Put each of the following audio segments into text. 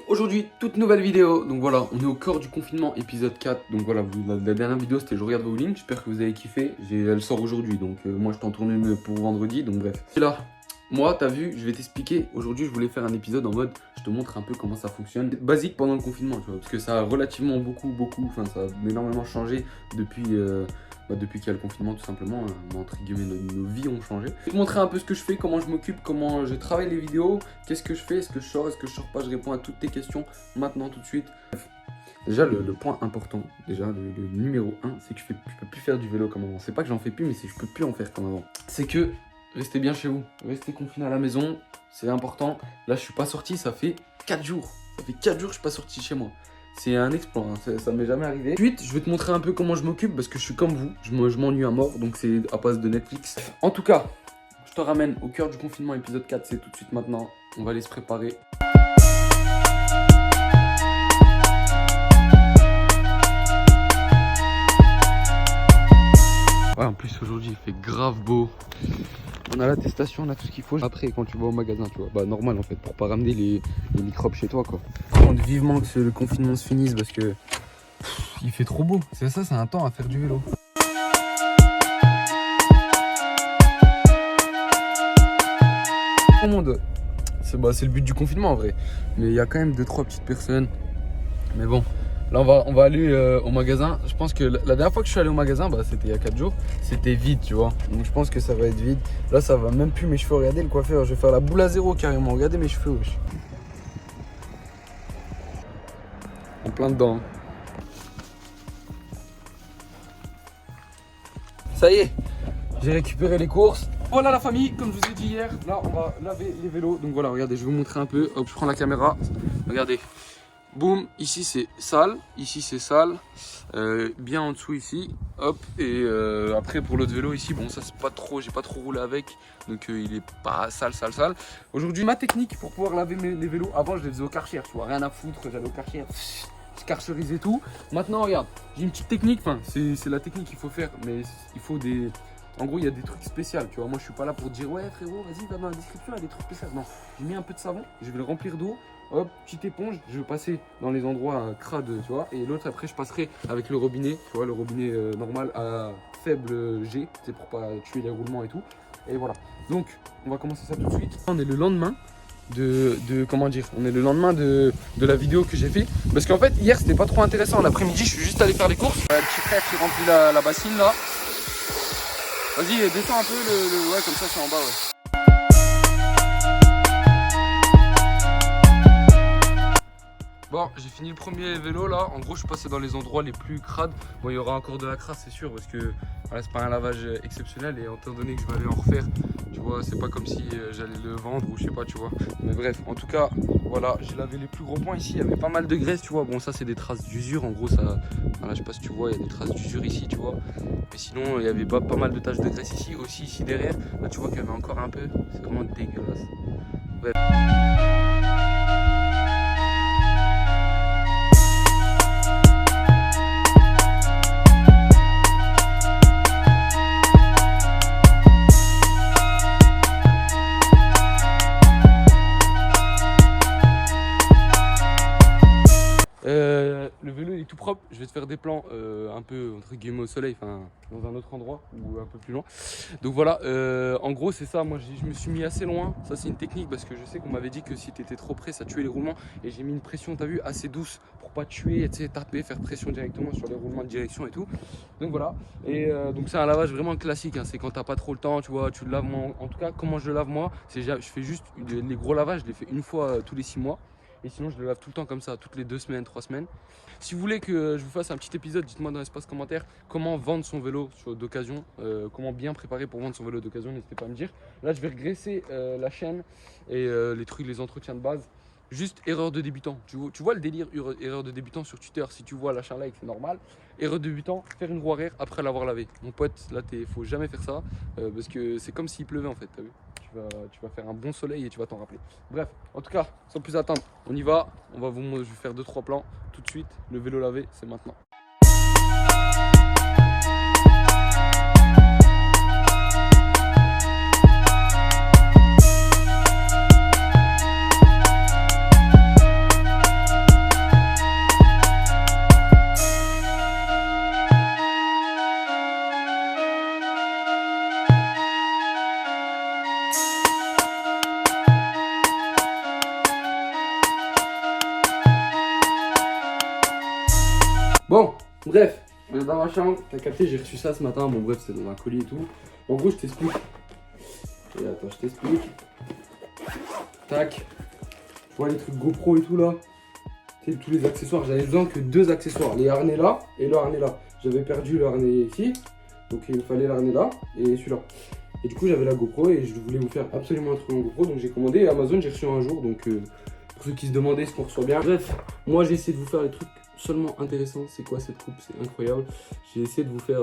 Aujourd'hui, toute nouvelle vidéo. Donc voilà, on est au cœur du confinement, épisode 4. Donc voilà, la dernière vidéo c'était Je regarde bowling. J'espère que vous avez kiffé. Elle sort aujourd'hui, donc moi je t'en tourne une pour vendredi. Donc bref. Et là, moi, t'as vu, je vais t'expliquer. Aujourd'hui, je voulais faire un épisode en mode je te montre un peu comment ça fonctionne. Basique pendant le confinement, tu vois. Parce que ça a relativement beaucoup, enfin ça a énormément changé depuis qu'il y a le confinement, tout simplement, entre guillemets, nos vies ont changé. Je vais te montrer un peu ce que je fais, comment je m'occupe, comment je travaille les vidéos, qu'est-ce que je fais, est-ce que je sors pas, je réponds à toutes tes questions maintenant, tout de suite. Bref. Déjà, le point important, déjà, le numéro 1, c'est que je peux plus faire du vélo comme avant. C'est pas que j'en fais plus, mais c'est que je peux plus en faire comme avant. C'est que restez bien chez vous, restez confinés à la maison, c'est important. Là, je suis pas sorti, ça fait 4 jours. Ça fait 4 jours que je suis pas sorti chez moi. C'est un exploit, hein. Ça m'est jamais arrivé. Ensuite, je vais te montrer un peu comment je m'occupe parce que je suis comme vous, je m'ennuie à mort, donc c'est à base de Netflix. En tout cas, je te ramène au cœur du confinement, épisode 4, c'est tout de suite maintenant. On va aller se préparer. Ouais, en plus aujourd'hui il fait grave beau. On a l'attestation, on a tout ce qu'il faut. Après, quand tu vas au magasin, tu vois, bah normal en fait, pour pas ramener les microbes chez toi, quoi. Je compte vivement que le confinement se finisse parce que il fait trop beau. C'est ça, c'est un temps à faire du vélo. Tout le monde, c'est le but du confinement en vrai. Mais il y a quand même 2-3 petites personnes. Mais bon. Là, on va aller au magasin. Je pense que la dernière fois que je suis allé au magasin, bah, c'était il y a 4 jours. C'était vide, tu vois. Donc, je pense que ça va être vide. Là, ça va même plus mes cheveux. Regardez le coiffeur. Je vais faire la boule à zéro carrément. Regardez mes cheveux, wesh. En plein dedans. Ça y est. J'ai récupéré les courses. Voilà la famille, comme je vous ai dit hier. Là, on va laver les vélos. Donc, voilà, regardez, je vais vous montrer un peu. Hop, je prends la caméra. Regardez. Boum, ici c'est sale, ici c'est sale, bien en dessous ici, hop, et après pour l'autre vélo ici, bon ça c'est pas trop, j'ai pas trop roulé avec, donc il est pas sale. Aujourd'hui ma technique pour pouvoir laver les vélos, avant je les faisais au Karcher, tu vois, rien à foutre, j'allais au Karcher, je karcherisais tout. Maintenant regarde, j'ai une petite technique, enfin c'est la technique qu'il faut faire, mais il faut des... En gros, il y a des trucs spéciaux, tu vois. Moi, je suis pas là pour dire, ouais, frérot, vas-y, va dans la description, il y a des trucs spéciaux. Non, j'ai mis un peu de savon, je vais le remplir d'eau. Hop, petite éponge, je vais passer dans les endroits crades, tu vois. Et l'autre, après, je passerai avec le robinet, tu vois, le robinet normal à faible G, c'est pour pas tuer les roulements et tout. Et voilà. Donc, on va commencer ça tout de suite. On est le lendemain comment dire, on est le lendemain de la vidéo que j'ai fait. Parce qu'en fait, hier, c'était pas trop intéressant. L'après-midi, je suis juste allé faire les courses. Le petit frère qui remplit la bassine là. Vas-y, descends un peu ouais, comme ça c'est en bas, ouais. Bon, j'ai fini le premier vélo là. En gros, je suis passé dans les endroits les plus crades. Bon, il y aura encore de la crasse, c'est sûr, parce que voilà, c'est pas un lavage exceptionnel. Et étant donné que je vais aller en refaire, tu vois, c'est pas comme si j'allais le vendre ou je sais pas, tu vois. Mais bref, en tout cas, voilà, j'ai lavé les plus gros points ici. Il y avait pas mal de graisse, tu vois. Bon, ça, c'est des traces d'usure. En gros, ça, voilà, je sais pas si tu vois, il y a des traces d'usure ici, tu vois. Mais sinon, il y avait pas mal de taches de graisse ici, aussi ici derrière. Là, tu vois qu'il y avait encore un peu. C'est vraiment dégueulasse. Bref. Le vélo il est tout propre, je vais te faire des plans un peu entre guillemets au soleil, enfin dans un autre endroit ou un peu plus loin. Donc voilà, en gros c'est ça, moi je me suis mis assez loin, ça c'est une technique parce que je sais qu'on m'avait dit que si tu étais trop près ça tuait les roulements et j'ai mis une pression, t'as vu, assez douce pour pas tuer, tu sais, taper, faire pression directement sur les roulements de direction et tout. Donc voilà, et donc c'est un lavage vraiment classique, hein. C'est quand t'as pas trop le temps, tu vois, tu le laves, en tout cas comment je le lave moi, c'est je fais juste les gros lavages, je les fais une fois tous les 6 mois. Et sinon je le lave tout le temps comme ça, toutes les 2 semaines, 3 semaines. Si vous voulez que je vous fasse un petit épisode, dites-moi dans l'espace commentaire comment vendre son vélo d'occasion, comment bien préparer pour vendre son vélo d'occasion, n'hésitez pas à me dire. Là je vais regresser la chaîne et les trucs, les entretiens de base. Juste erreur de débutant, tu vois le délire erreur de débutant sur Twitter, si tu vois l'achat like c'est normal. Erreur de débutant, faire une roue arrière après l'avoir lavé. Mon pote, là faut jamais faire ça parce que c'est comme s'il pleuvait en fait, t'as vu. Tu vas faire un bon soleil et tu vas t'en rappeler. Bref, en tout cas, sans plus attendre, on y va. Je vais faire 2-3 plans tout de suite. Le vélo lavé, c'est maintenant. Bon, bref, on est dans ma chambre. T'as capté, j'ai reçu ça ce matin. Bon, bref, c'est dans un colis et tout. En gros, je t'explique. Et attends, je t'explique. Tac. Tu vois les trucs GoPro et tout là. Tu sais, tous les accessoires. J'avais besoin que 2 accessoires. Les harnais là et le harnais là. J'avais perdu le harnais ici. Donc il me fallait le harnais là et celui-là. Et du coup, j'avais la GoPro et je voulais vous faire absolument un truc en GoPro. Donc j'ai commandé et Amazon, j'ai reçu un jour. Donc pour ceux qui se demandaient ce qu'on reçoit bien. Bref, moi j'ai essayé de vous faire les trucs seulement intéressants. C'est quoi cette coupe? C'est incroyable. J'ai essayé de vous faire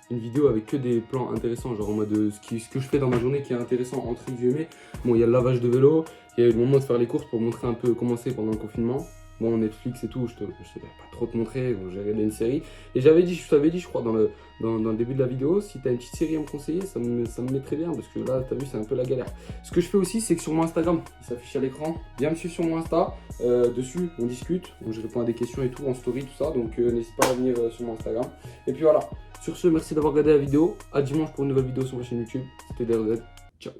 une vidéo avec que des plans intéressants, genre en mode ce que je fais dans ma journée qui est intéressant entre guillemets. Bon, il y a le lavage de vélo, il y a eu le moment de faire les courses pour montrer un peu comment c'est pendant le confinement. Bon, Netflix et tout, je sais pas trop te montrer, j'ai regardé une série. Et je t'avais dit, je crois, dans le début de la vidéo, si t'as une petite série à me conseiller, ça me met très bien, parce que là, t'as vu, c'est un peu la galère. Ce que je fais aussi, c'est que sur mon Instagram, il s'affiche à l'écran, viens me suivre sur mon Insta, dessus, on discute, je réponds à des questions et tout, en story, tout ça, donc n'hésite pas à venir sur mon Instagram. Et puis voilà, sur ce, merci d'avoir regardé la vidéo, à dimanche pour une nouvelle vidéo sur ma chaîne YouTube, c'était DRZ. Ciao.